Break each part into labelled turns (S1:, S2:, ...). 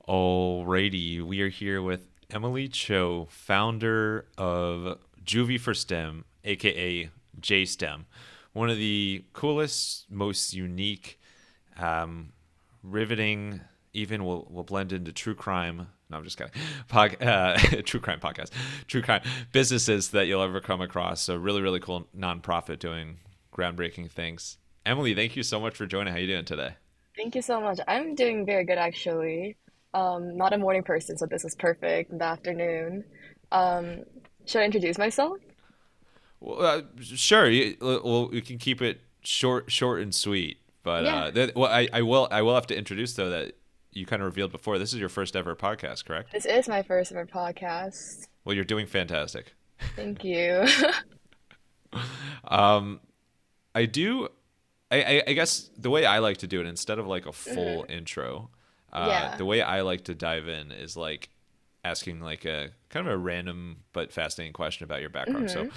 S1: Alrighty, we are here with Emily Cho, founder of Juvie for STEM, aka JSTEM, one of the coolest, most unique, riveting, even will blend into true crime. No, I'm just kidding. True crime podcast, true crime businesses that you'll ever come across. So really, really cool nonprofit doing groundbreaking things. Emily, thank you so much for joining. How you doing today?
S2: Thank you so much. I'm doing very good actually. Not a morning person, so this is perfect in the afternoon. Um, should I introduce myself?
S1: Well, sure. Well, we can keep it short and sweet. But
S2: Yeah,
S1: I will have to introduce though that you kind of revealed before. This is your first ever podcast, correct?
S2: this is my first ever podcast.
S1: Well, you're doing fantastic.
S2: Thank you.
S1: Um, I do. I guess the way I like to do it, instead of like a full
S2: hmm
S1: intro,
S2: Yeah.
S1: the way I like to dive in is like asking like a kind of a random but fascinating question about your background. So,
S2: hmm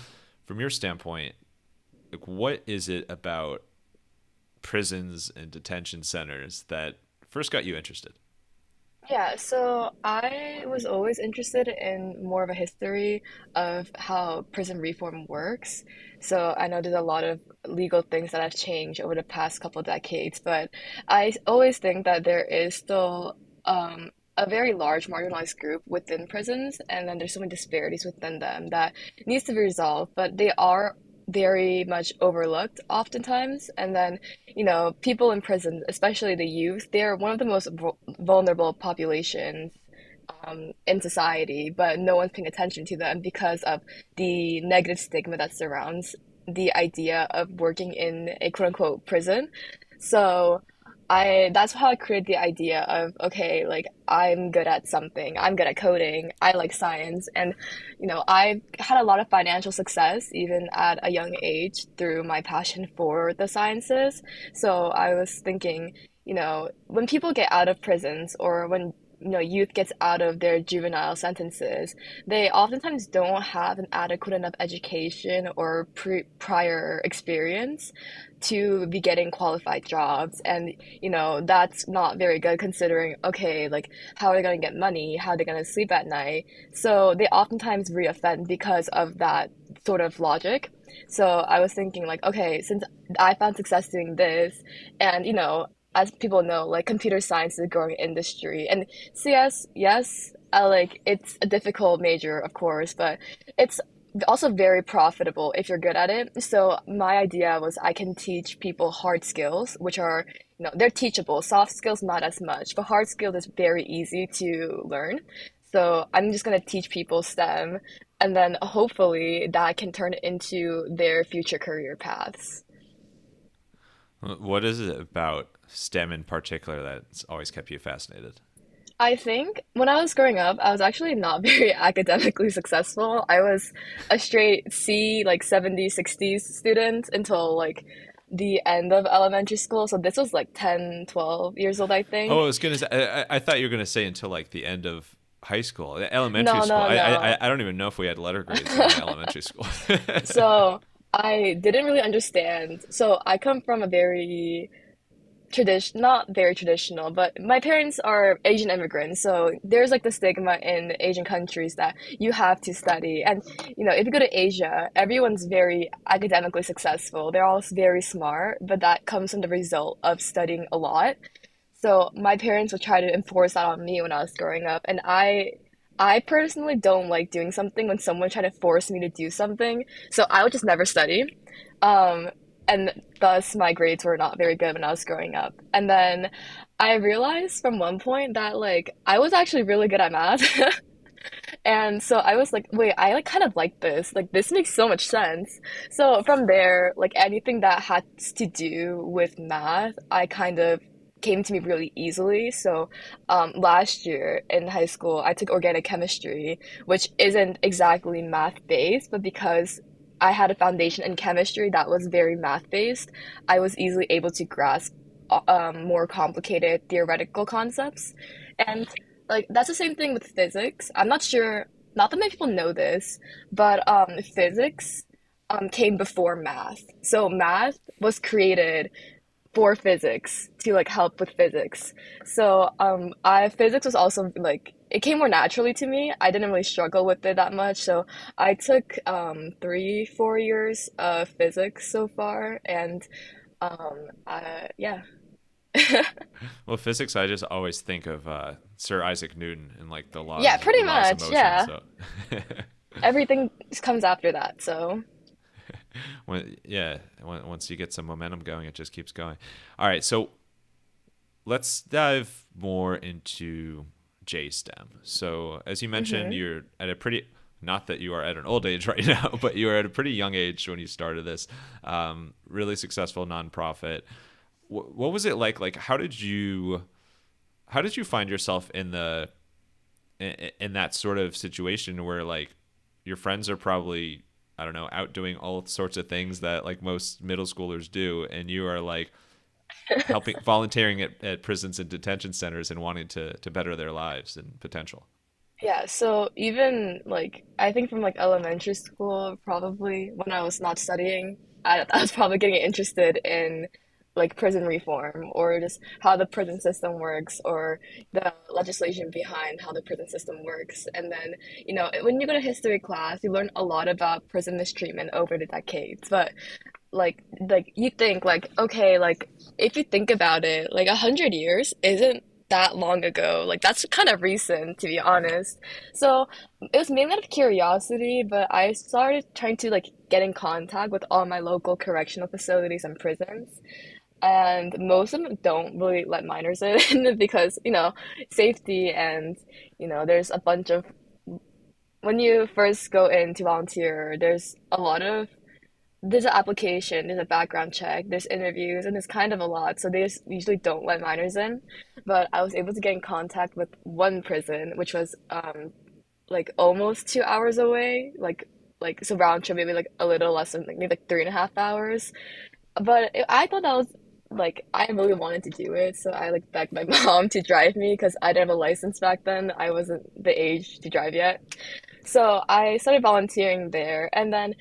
S1: from your standpoint, like what is it about prisons and detention centers that first got you interested?
S2: Yeah, so I was always interested in more of a history of how prison reform works. So I know there's a lot of legal things that have changed over the past couple decades, but I always think that there is still a very large marginalized group within prisons, and then there's so many disparities within them that needs to be resolved, but they are very much overlooked oftentimes. And then people in prison, especially the youth, they're one of the most vulnerable populations in society, but no one's paying attention to them because of the negative stigma that surrounds the idea of working in a quote unquote prison. So that's how I created the idea of, okay, like I'm good at something. I'm good at coding. I like science. And, I had a lot of financial success even at a young age through my passion for the sciences. So I was thinking, when people get out of prisons or when youth gets out of their juvenile sentences, they oftentimes don't have an adequate enough education or prior experience to be getting qualified jobs. And that's not very good considering, okay, like how are they going to get money, how are they going to sleep at night? So they oftentimes reoffend because of that sort of logic. So I was thinking like, okay, since I found success doing this, and as people know, like computer science is a growing industry, and CS, yes, like it's a difficult major, of course, but it's also very profitable if you're good at it. So my idea was I can teach people hard skills, which are, they're teachable. Soft skills, not as much, but hard skills is very easy to learn. So I'm just gonna teach people STEM, and then hopefully that can turn into their future career paths.
S1: What is it about STEM in particular that's always kept you fascinated?
S2: I think when I was growing up, I was actually not very academically successful. I was a straight C, like 70s, 60s student until like the end of elementary school. So this was like 10, 12 years old, I
S1: Oh, I
S2: think.
S1: was gonna say. I thought you were gonna say until like the end of high school, elementary
S2: No,
S1: school.
S2: no, no.
S1: I don't even know if we had letter grades in elementary school.
S2: So I didn't really understand. So I come from a very not very traditional, but my parents are Asian immigrants, so there's like the stigma in Asian countries that you have to study. And if you go to Asia, everyone's very academically successful. They're all very smart, but that comes from the result of studying a lot. So my parents would try to enforce that on me when I was growing up, and I personally don't like doing something when someone tried to force me to do something. So I would just never study. Um, and thus my grades were not very good when I was growing up. And then I realized from one point that like I was actually really good at math. And so I was like, wait, I like kind of like this. Like this makes so much sense. So from there, like anything that had to do with math, I kind of came to me really easily. So last year in high school, I took organic chemistry, which isn't exactly math based, but because I had a foundation in chemistry that was very math based, I was easily able to grasp more complicated theoretical concepts. And like that's the same thing with physics. I'm not sure, not that many people know this, but physics came before math. So math was created for physics to like help with physics. So I physics was also like it came more naturally to me. I didn't really struggle with it that much. So I took 3, 4 years of physics so far, and yeah.
S1: Well, physics, I just always think of Sir Isaac Newton and like the
S2: Yeah, pretty
S1: laws of
S2: much.
S1: motion.
S2: Yeah.
S1: So
S2: Everything comes after that. So,
S1: once you get some momentum going, it just keeps going. All right, so let's dive more into JSTEM. So, as you mentioned,
S2: hmm
S1: you're at a pretty, not that you are at an old age right now, but you were at a pretty young age when you started this really successful nonprofit. What was it like? Like, how did you find yourself in that sort of situation where like your friends are probably, I don't know, out doing all sorts of things that like most middle schoolers do, and you are like helping volunteering at prisons and detention centers and wanting to better their lives and potential.
S2: yeah. So even like I think from like elementary school, probably when I was not studying, I was probably getting interested in like prison reform or just how the prison system works or the legislation behind how the prison system works. And then, when you go to history class, you learn a lot about prison mistreatment over the decades. But like you think like okay like if you think about it like 100 years isn't that long ago like that's kind of recent to be honest, so it was mainly out of curiosity, but I started trying to like get in contact with all my local correctional facilities and prisons, and most of them don't really let minors in because safety, and there's a bunch of when you first go in to volunteer there's an application, there's a background check, there's interviews, and there's kind of a lot. So they just usually don't let minors in. But I was able to get in contact with one prison, which was like almost 2 hours away, like so round trip maybe like a little less than like maybe like 3.5 hours. But I thought that was like I really wanted to do it, so I like begged my mom to drive me because I didn't have a license back then. I wasn't the age to drive yet. So I started volunteering there, and then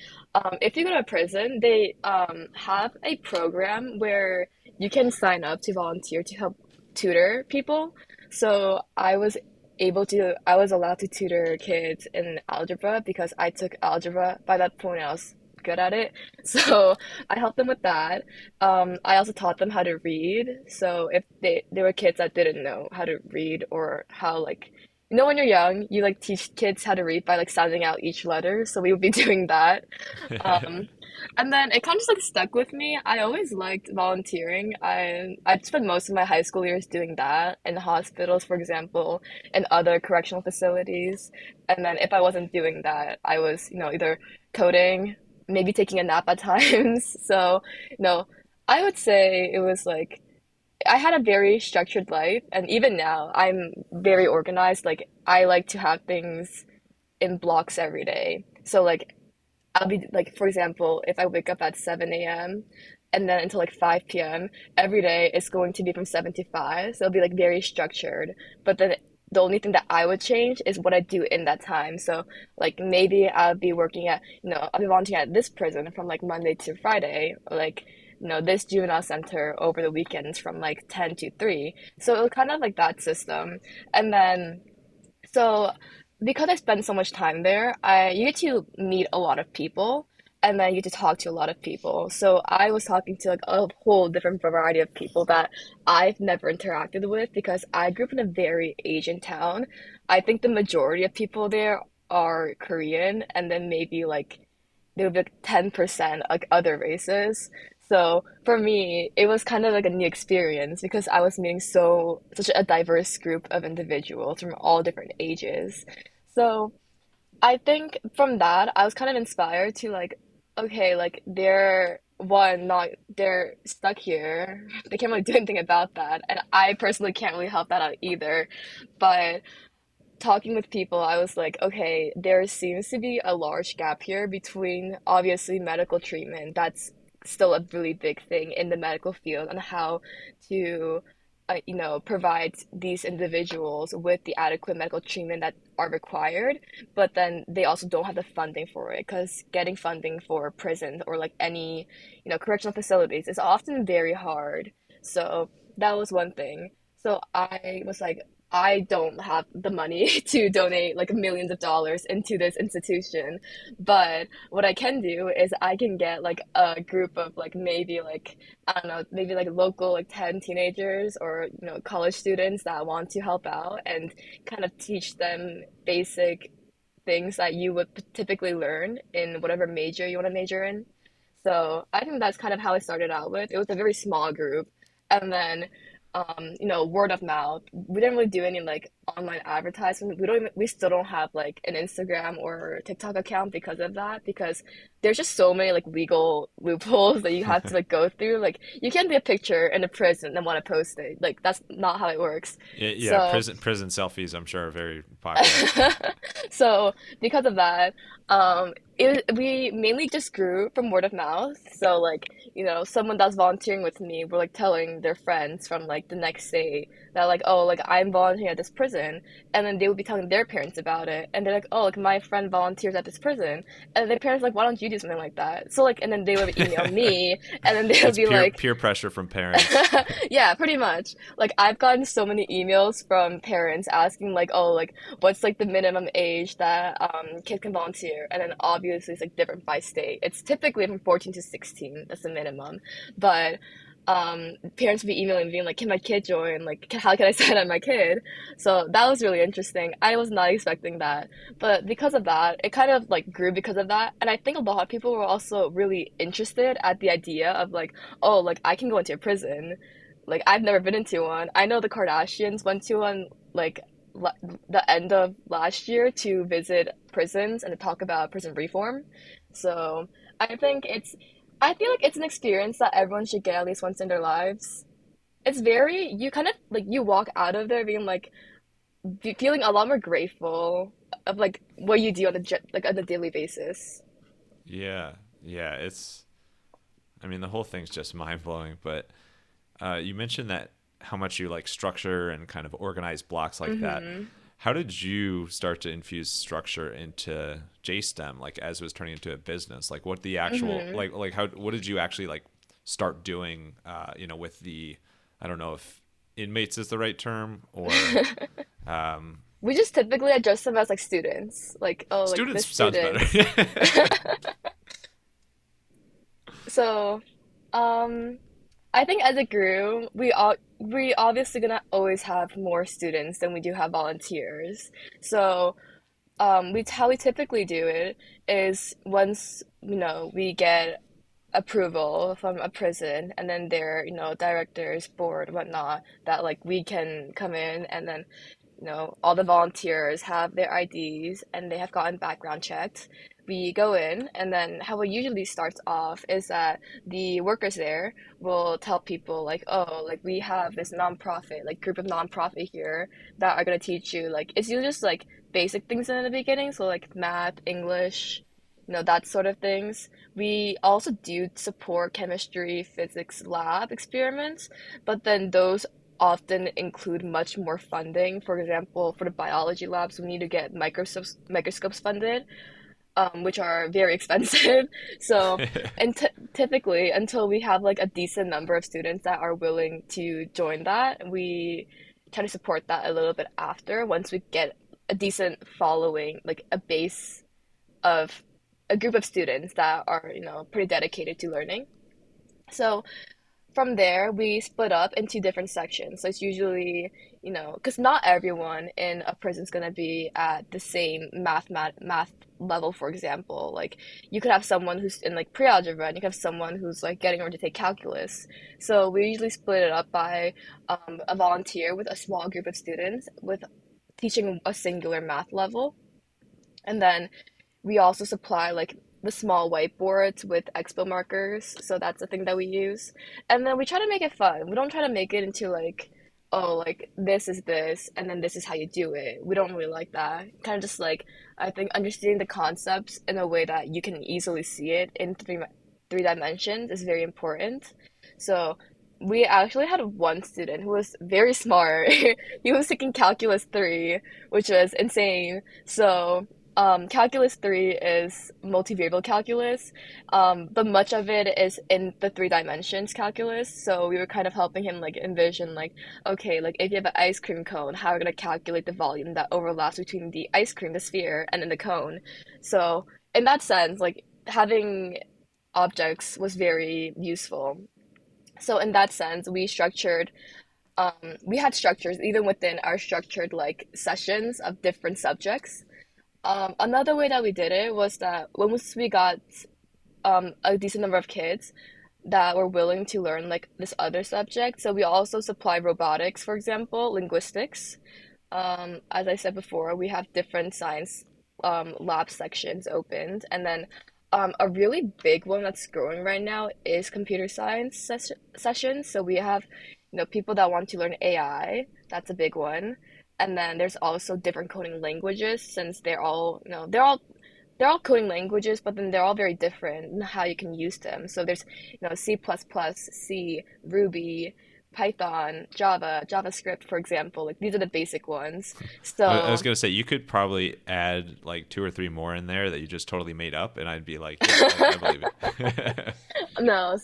S2: if you go to a prison, they have a program where you can sign up to volunteer to help tutor people. So I was allowed to tutor kids in algebra because I took algebra. By that point, I was good at it. So I helped them with that. I also taught them how to read. So if they were kids that didn't know how to read or how like when you're young, you like teach kids how to read by like sounding out each letter. So we would be doing that. Um, and then it kind of just like stuck with me. I always liked volunteering. I spent most of my high school years doing that in hospitals, for example, and other correctional facilities. And then if I wasn't doing that, I was, either coding, maybe taking a nap at times. So, I would say it was like I had a very structured life, and even now, I'm very organized. Like, I like to have things in blocks every day. So, like, I'll be like, for example, if I wake up at 7 a.m. and then until like 5 p.m., every day it's going to be from 7 to 5. So it'll be like very structured. But then the only thing that I would change is what I do in that time. So, like, maybe I'll be working at, I'll be volunteering at this prison from like Monday to Friday, or like, this juvenile center over the weekends from like 10 to 3. So it was kind of like that system. And then so because I spend so much time there, I you get to meet a lot of people and then you get to talk to a lot of people. So I was talking to like a whole different variety of people that I've never interacted with because I grew up in a very Asian town. I think the majority of people there are Korean, and then maybe like there would be like 10% like other races. So for me, it was kind of like a new experience because I was meeting such a diverse group of individuals from all different ages. So I think from that, I was kind of inspired to like, okay, like they're stuck here. They can't really do anything about that. And I personally can't really help that out either. But talking with people, I was like, okay, there seems to be a large gap here between obviously medical treatment. That's still a really big thing in the medical field, and how to, provide these individuals with the adequate medical treatment that are required. But then they also don't have the funding for it because getting funding for prisons or like any, correctional facilities is often very hard. So that was one thing. So I was like, I don't have the money to donate like millions of dollars into this institution, but what I can do is I can get like a group of like maybe like I don't know, maybe like local like 10 teenagers or college students that want to help out and kind of teach them basic things that you would typically learn in whatever major you want to major in. So I think that's kind of how I started out with. It was a very small group. And then, word of mouth. We didn't really do any like online advertisement. We still don't have like an Instagram or TikTok account because of that, because there's just so many like legal loopholes that you have to like go through. Like you can't be a picture in a prison and want to post it. Like that's not how it works.
S1: Yeah, yeah,
S2: So
S1: prison selfies, I'm sure, are very popular.
S2: So because of that, we mainly just grew from word of mouth. So like, someone that's volunteering with me were like telling their friends from like the next day that like, oh, like I'm volunteering at this prison, and then they would be telling their parents about it, and they're like, oh, like my friend volunteers at this prison, and their parents like, why don't you do something like that? So like, and then they would email me, and then they would
S1: It's
S2: be like,
S1: peer pressure from parents.
S2: yeah, pretty much. Like I've gotten so many emails from parents asking like, oh, like what's like the minimum age that kids can volunteer, and then obviously it's like different by state. It's typically from 14 to 16. That's the minimum, but parents would be emailing me being like, can my kid join? Like how can I sign up my kid? So that was really interesting. I was not expecting that, but because of that it kind of like grew because of that. And I think a lot of people were also really interested at the idea of like, oh, like I can go into a prison. Like I've never been into one. I know the Kardashians went to one like la the end of last year to visit prisons and to talk about prison reform. So I think I feel like it's an experience that everyone should get at least once in their lives. It's very, you kind of like you walk out of there being like feeling a lot more grateful of like what you do on like on a daily basis.
S1: Yeah, yeah. I mean, the whole thing's just mind blowing. But you mentioned that how much you like structure and kind of organize blocks like that.
S2: Hmm.
S1: How did you start to infuse structure into JSTEM, like as it was turning into a business? Like what the actual
S2: Hmm.
S1: how what did you actually like start doing? With the I don't know if inmates is the right term or um,
S2: We just typically address them as like students, like oh, like the
S1: students sounds better.
S2: students. So, um, I think as it grew, we obviously gonna always have more students than we do have volunteers. So, how we typically do it is once, we get approval from a prison and then their, directors, board, whatnot, that like we can come in and then, all the volunteers have their IDs and they have gotten background checked. We go in, and then how it usually starts off is that the workers there will tell people like, oh, like we have this nonprofit, like group of nonprofit here that are gonna teach you like it's usually just like basic things in the beginning, so like math, English, that sort of things. We also do support chemistry, physics lab experiments, but then those often include much more funding. For example, for the biology labs, we need to get microscopes funded, which are very expensive. So, and typically, until we have like a decent number of students that are willing to join that, we try to support that a little bit after, once we get a decent following, like a base of a group of students that are, pretty dedicated to learning. So from there, we split up into different sections. So it's usually, because not everyone in a prison is going to be at the same math level, for example. Like you could have someone who's in like pre-algebra and you could have someone who's like getting ready to take calculus. So we usually split it up by a volunteer with a small group of students with teaching a singular math level. And then we also supply like the small whiteboards with expo markers, so that's the thing that we use. And then we try to make it fun. We don't try to make it into like, oh, like this is this, and then this is how you do it. We don't really like that. Kind of just like I think understanding the concepts in a way that you can easily see it in three dimensions is very important. So we actually had one student who was very smart. He was taking calculus 3, which was insane. So Calculus 3 is multivariable calculus, but much of it is in the three dimensions calculus. So we were kind of helping him like envision like, okay, like if you have an ice cream cone, how are we gonna calculate the volume that overlaps between the ice cream, the sphere, and then the cone? So in that sense, like having objects was very useful. So in that sense, we had structures even within our structured like sessions of different subjects. Another way that we did it was that once we got a decent number of kids that were willing to learn like this other subject, so we also supply robotics, for example, linguistics. As I said before, we have different science lab sections opened, and then a really big one that's growing right now is computer science sessions. So we have, people that want to learn AI. That's a big one. And then there's also different coding languages since they're all coding languages, but then they're all very different in how you can use them. So there's, C++, C, Ruby, Python, Java, JavaScript, for example. Like these are the basic ones.
S1: I was
S2: So
S1: gonna say you could probably add like two or three more in there that you just totally made up, and I'd be like, yeah, I believe it.
S2: no,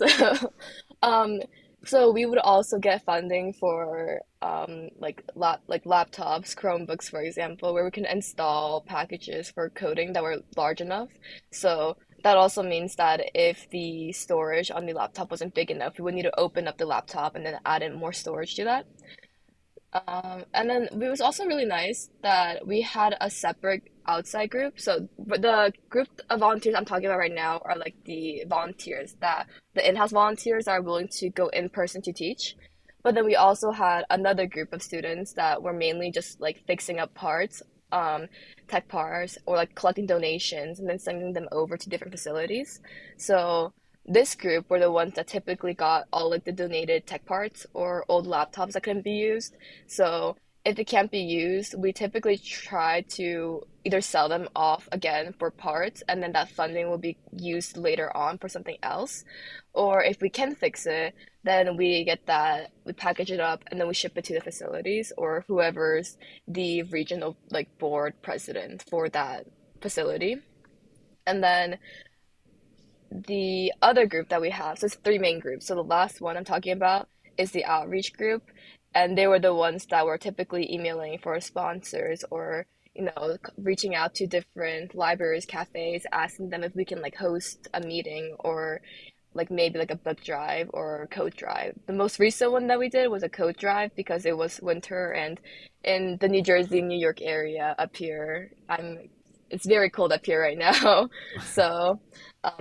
S2: um, so we would also get funding for like laptops, Chromebooks, for example, where we can install packages for coding that were large enough. So that also means that if the storage on the laptop wasn't big enough, we would need to open up the laptop and then add in more storage to that. And then it was also really nice that we had a separate outside group. So but the group of volunteers I'm talking about right now are like the volunteers that the in-house volunteers are willing to go in person to teach. But then we also had another group of students that were mainly just like fixing up parts, um, tech parts, or like collecting donations and then sending them over to different facilities. So this group were the ones that typically got all like the donated tech parts or old laptops that couldn't be used. So if it can't be used, we typically try to either sell them off again for parts, and then that funding will be used later on for something else. Or if we can fix it, then we package it up, and then we ship it to the facilities or whoever's the regional like board president for that facility. And then the other group that we have, so it's three main groups. So the last one I'm talking about is the outreach group, and they were the ones that were typically emailing for sponsors or reaching out to different libraries, cafes, asking them if we can like host a meeting or like maybe like a book drive or code drive. The most recent one that we did was a code drive because it was winter and in the New Jersey, New York area up here, it's very cold up here right now. So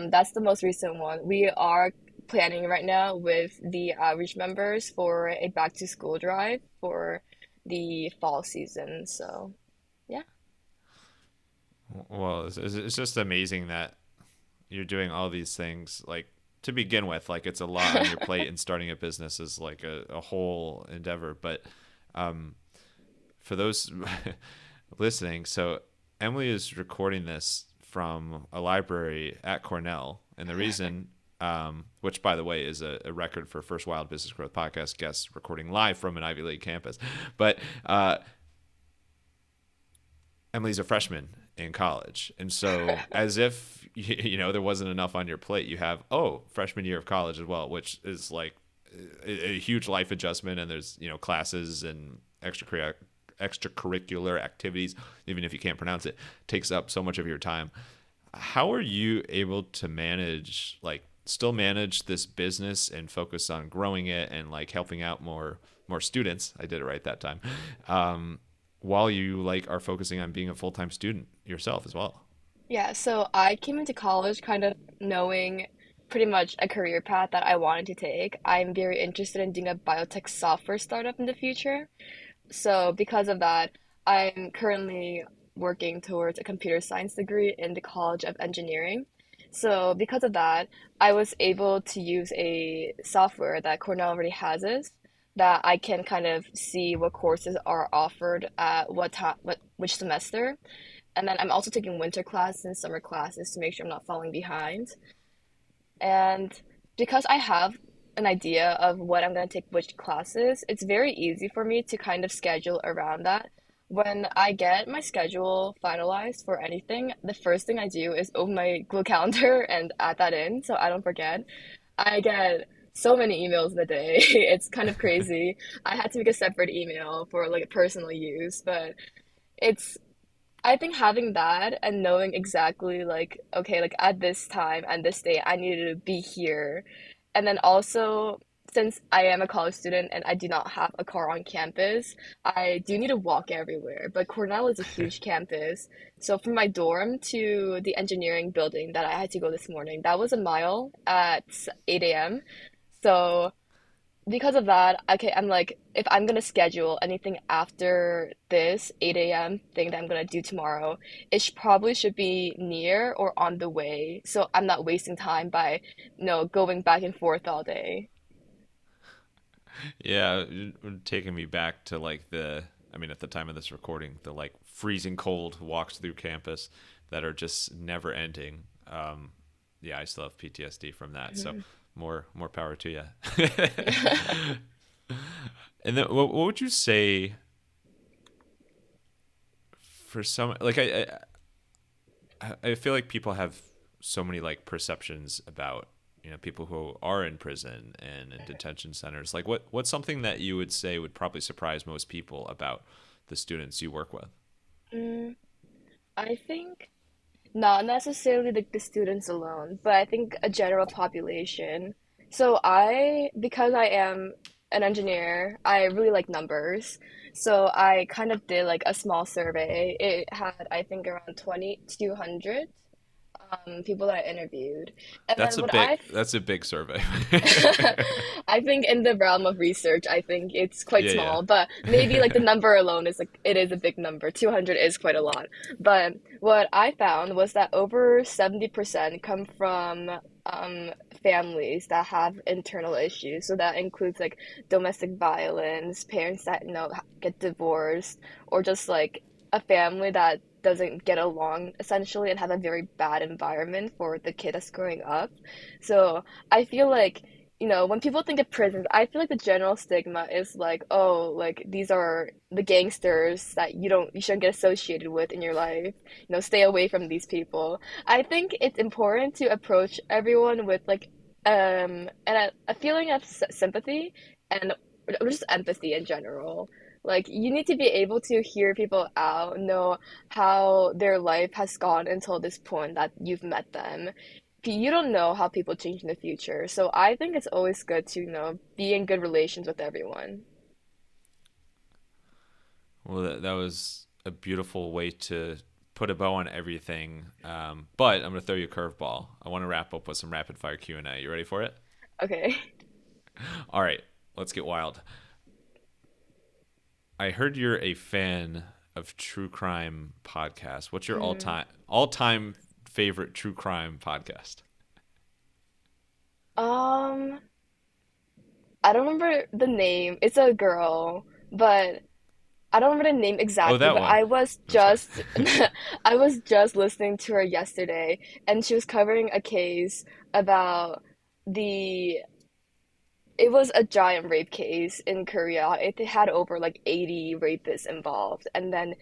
S2: that's the most recent one. We are planning right now with the outreach members for a back to school drive for the fall season. So yeah.
S1: Well, it's just amazing that you're doing all these things. Like to begin with, like it's a lot on your plate, and starting a business is like a whole endeavor. But um, for those listening, so Emily is recording this from a library at Cornell, and the reason, which by the way is a record for first Wild Business Growth podcast guests recording live from an Ivy League campus, but Emily's a freshman in college, and so as if there wasn't enough on your plate, you have freshman year of college as well, which is like a huge life adjustment, and there's classes and extracurricular activities, even if you can't pronounce it, takes up so much of your time. How are you able to still manage this business and focus on growing it and like helping out more students? I did it right that time. While you like are focusing on being a full-time student yourself as well.
S2: Yeah, so I came into college kind of knowing pretty much a career path that I wanted to take. I'm very interested in doing a biotech software startup in the future. So because of that, I'm currently working towards a computer science degree in the College of Engineering. So because of that, I was able to use a software that Cornell already has this, that I can kind of see what courses are offered at what time, which semester. And then I'm also taking winter classes and summer classes to make sure I'm not falling behind. And because I have an idea of what I'm going to take which classes, it's very easy for me to kind of schedule around that. when I get my schedule finalized for anything, the first thing I do is open my Google Calendar and add that in so I don't forget. I get so many emails in a day. It's kind of crazy. I had to make a separate email for like personal use, but it's I think having that and knowing exactly like, okay, like at this time and this day, I needed to be here. And then also, since I am a college student and I do not have a car on campus, I do need to walk everywhere. But Cornell is a huge campus. So from my dorm to the engineering building that I had to go this morning, that was a mile at 8 a.m. So because of that, okay, I'm like, if I'm gonna schedule anything after this 8 a.m. thing that I'm gonna do tomorrow, probably should be near or on the way, so I'm not wasting time by, going back and forth all day.
S1: Yeah, you're taking me back to like I mean, at the time of this recording, the like freezing cold walks through campus that are just never ending. Yeah, I still have PTSD from that. So
S2: Mhm.
S1: more power to you. And then what would you say for some like I feel like people have so many like perceptions about people who are in prison and in detention centers. Like what's something that you would say would probably surprise most people about the students you work with?
S2: Mm, I think not necessarily the students alone, but I think a general population. So because I am an engineer, I really like numbers. So I kind of did like a small survey. It had, I think, around 2,200 people that I interviewed. And then
S1: That's a big survey.
S2: I think in the realm of research, I think it's quite
S1: Yeah, yeah.
S2: small, but maybe like the number alone is like it is a big number. 200 is quite a lot. But what I found was that over 70% come from families that have internal issues. So that includes like domestic violence, parents that get divorced, or just like a family that doesn't get along essentially and have a very bad environment for the kid that's growing up. So I feel like, when people think of prisons, I feel like the general stigma is like, oh, like these are the gangsters that you shouldn't get associated with in your life. Stay away from these people. I think it's important to approach everyone with like and a feeling of sympathy and or just empathy in general. Like you need to be able to hear people out, know how their life has gone until this point that you've met them. You don't know how people change in the future. So I think it's always good to, be in good relations with everyone.
S1: Well, that was a beautiful way to put a bow on everything. But I'm going to throw you a curveball. I want to wrap up with some rapid fire Q&A. You ready for it?
S2: Okay.
S1: All right, let's get wild. I heard you're a fan of true crime podcasts. What's your
S2: Mm.
S1: all time favorite true crime podcast?
S2: Um, I don't remember the name. It's a girl, but I don't remember the name
S1: Oh,
S2: exactly,
S1: that
S2: but
S1: one.
S2: I was
S1: I'm sorry.
S2: just I was just listening to her yesterday and she was covering a case about the it was a giant rape case in Korea. It had over like 80 rapists involved. And then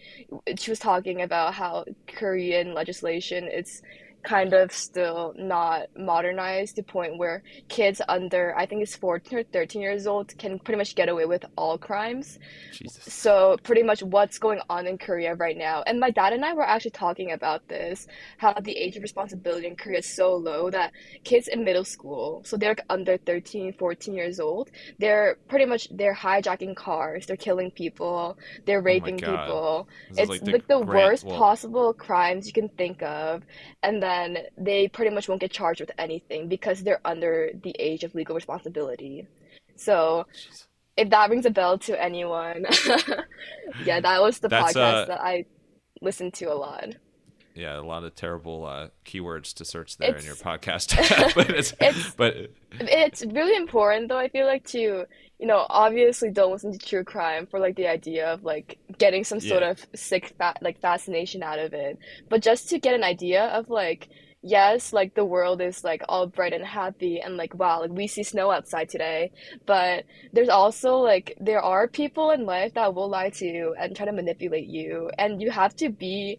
S2: she was talking about how Korean legislation is kind of still not modernized to the point where kids under, I think it's 14 or 13 years old, can pretty much get away with all crimes.
S1: Jesus.
S2: So pretty much what's going on in Korea right now. And my dad and I were actually talking about this, how the age of responsibility in Korea is so low that kids in middle school, so they're like under 13, 14 years old, they're hijacking cars, they're killing people, they're
S1: Oh my
S2: raping
S1: God.
S2: people.
S1: This is
S2: It's
S1: like the
S2: like the
S1: grant.
S2: worst
S1: Well,
S2: possible crimes you can think of. And then they pretty much won't get charged with anything because they're under the age of legal responsibility. So
S1: jeez.
S2: if that rings a bell to anyone, yeah, that was the
S1: That's
S2: podcast that I listened to a lot.
S1: yeah, a lot of terrible keywords to search there in your
S2: It's
S1: podcast. but
S2: it's
S1: but
S2: it's really important though, I feel like to, obviously don't listen to true crime for like the idea of like getting some sort
S1: yeah.
S2: of sick fascination out of it, but just to get an idea of like, yes, like the world is like all bright and happy and like wow, like we see snow outside today. But there's also like there are people in life that will lie to you and try to manipulate you. And you have to be,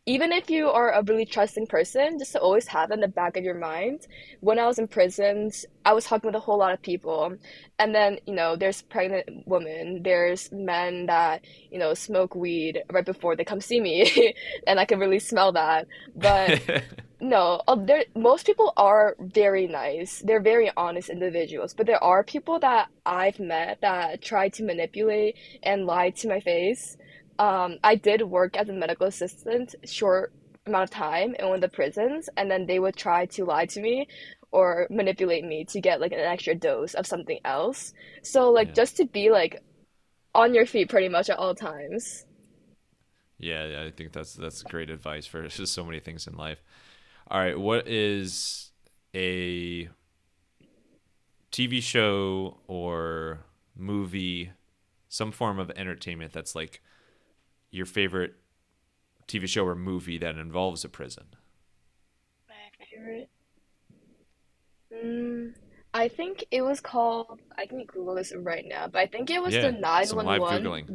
S2: even if you are a really trusting person, just to always have in the back of your mind. When I was in prisons, I was talking with a whole lot of people. And then, there's pregnant women, there's men that, smoke weed right before they come see me. And I can really smell that. But no, most people are very nice. They're very honest individuals, but there are people that I've met that try to manipulate and lie to my face. I did work as a medical assistant short amount of time in one of the prisons, and then they would try to lie to me or manipulate me to get like an extra dose of something else. So like
S1: Yeah.
S2: just to be like on your feet pretty much at all times.
S1: Yeah, yeah, I think that's great advice for just so many things in life. All right, what is a TV show or movie, some form of entertainment that's like your favorite TV show or movie that involves a prison?
S2: My favorite. Mm, I think it was called, I can Google this right now, but I think it was the
S1: Yeah, some live
S2: 911,
S1: Googling.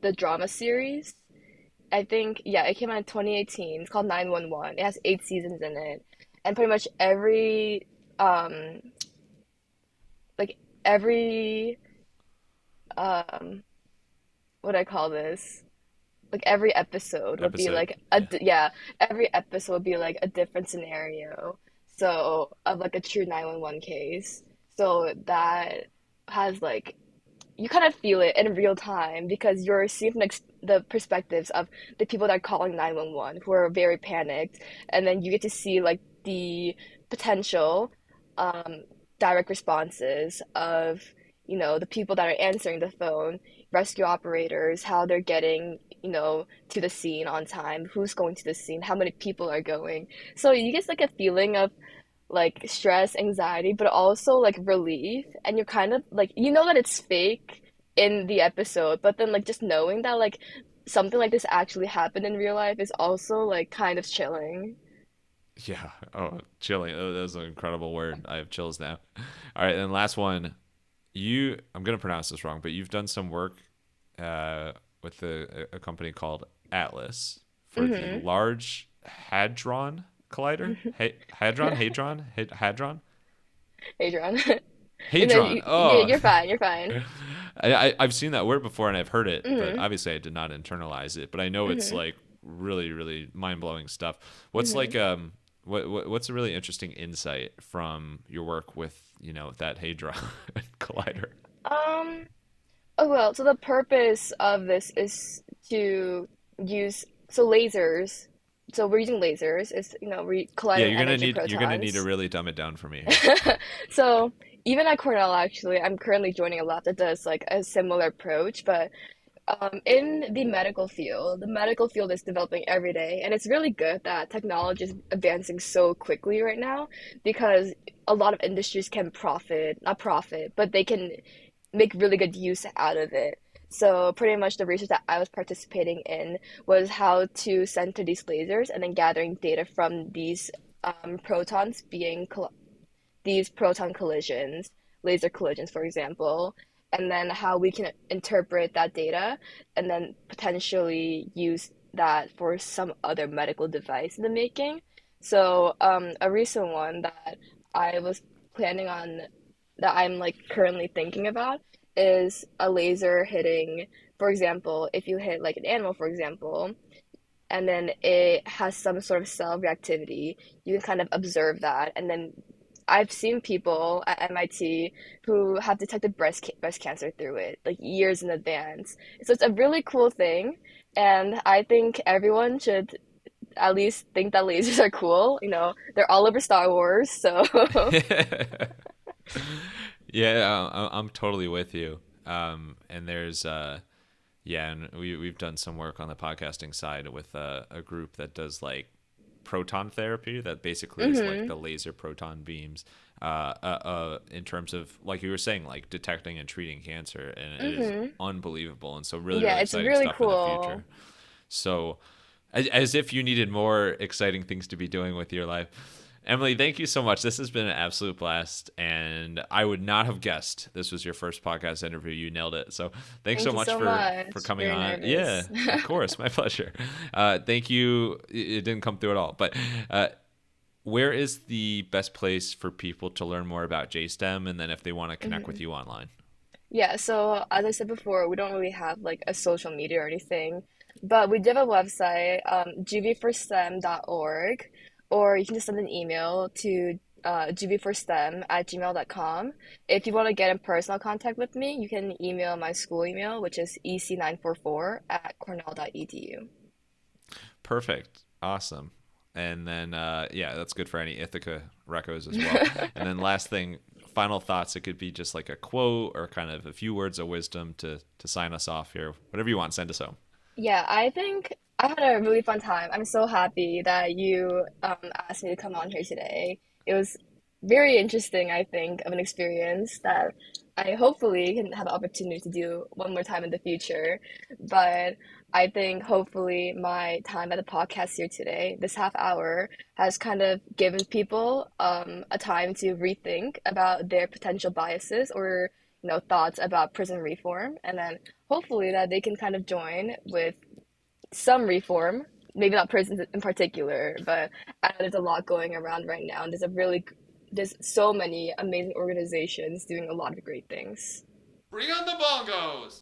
S2: the drama series. I think, yeah, it came out in 2018. It's called 911. It has 8 seasons in it. And pretty much um, like every, um, what do I call this? Like every episode would be
S1: Episode.
S2: like
S1: Yeah.
S2: yeah, every episode would be like a different scenario. So of like a true 911 case. So that has like you kind of feel it in real time because you're seeing from like, the perspectives of the people that are calling 911 who are very panicked, and then you get to see like the potential um, direct responses of the people that are answering the phone, rescue operators, how they're getting to the scene on time, who's going to the scene, how many people are going. So you get like a feeling of like stress, anxiety, but also like relief. And you're kind of like, that it's fake in the episode, but then like just knowing that like something like this actually happened in real life is also like kind of chilling.
S1: Yeah. Oh, chilling. Oh, that was an incredible word. I have chills now. All right, and last one. I'm going to pronounce this wrong, but you've done some work uh, with a company called Atlas for the
S2: Mm-hmm.
S1: Large Hadron Collider. Hadron,
S2: Adrian.
S1: Hadron.
S2: Yeah,
S1: Oh,
S2: you're fine, you're fine.
S1: I've seen that word before and I've heard it, but
S2: Mm-hmm.
S1: obviously I did not internalize it. But I know it's
S2: Mm-hmm.
S1: like really, really mind blowing stuff. What's
S2: Mm-hmm.
S1: like what's a really interesting insight from your work with that Hadron Collider?
S2: Um, oh well, so the purpose of this is to use lasers. So we're using lasers. It's we're
S1: Yeah,
S2: colliding energy
S1: you're gonna need to
S2: protons.
S1: really dumb it down for me here.
S2: So even at Cornell, actually, I'm currently joining a lab that does like a similar approach. But in the medical field is developing every day, and it's really good that technology is advancing so quickly right now because a lot of industries can not profit, but they can make really good use out of it. So pretty much the research that I was participating in was how to center these lasers and then gathering data from these protons these proton collisions, laser collisions, for example, and then how we can interpret that data and then potentially use that for some other medical device in the making. So, a recent one that I was planning on, that I'm like currently thinking about, is a laser hitting, for example, if you hit like an animal, for example, and then it has some sort of cell reactivity, you can kind of observe that. And then I've seen people at MIT who have detected breast cancer through it, like years in advance. So it's a really cool thing, and I think everyone should at least think that lasers are cool. They're all over Star Wars, so
S1: Yeah, I'm totally with you. And there's yeah, and we've done some work on the podcasting side with a group that does like proton therapy. That basically is like
S2: hmm
S1: the laser proton beams. In terms of like you were saying, like detecting and treating cancer, and it is
S2: hmm
S1: unbelievable, and so really,
S2: Yeah,
S1: really
S2: it's
S1: exciting
S2: really
S1: stuff in the
S2: cool.
S1: future. So, as if you needed more exciting things to be doing with your life. Emily, thank you so much. This has been an absolute blast, and I would not have guessed this was your first podcast interview. You nailed it. So thanks so
S2: Thank you
S1: much
S2: so
S1: for
S2: much.
S1: coming
S2: Very
S1: on. Yeah,
S2: nervous.
S1: of course, my pleasure. Thank you. It didn't come through at all, but where is the best place for people to learn more about JSTEM, and then if they want to connect with
S2: Mhm.
S1: you online?
S2: Yeah, so as I said before, we don't really have like a social media or anything, but we do have a website, juvieforstem.org, or you can just send an email to juvieforstem@gmail.com. If you want to get in personal contact with me, you can email my school email, which is ec944@cornell.edu.
S1: Perfect. Awesome. And then, yeah, that's good for any Ithaca recos as well. And then, last thing, final thoughts. It could be just like a quote or kind of a few words of wisdom to sign us off here. Whatever you want, send us home.
S2: Yeah, I think I had a really fun time. I'm so happy that you asked me to come on here today. It was very interesting, I think, of an experience that I hopefully can have the opportunity to do one more time in the future. But I think hopefully my time at the podcast here today, this half hour, has kind of given people a time to rethink about their potential biases or thoughts about prison reform, and then hopefully that they can kind of join with some reform, maybe not prisons in particular, but I know there's a lot going around right now, and there's so many amazing organizations doing a lot of great things.
S1: Bring on the bongos!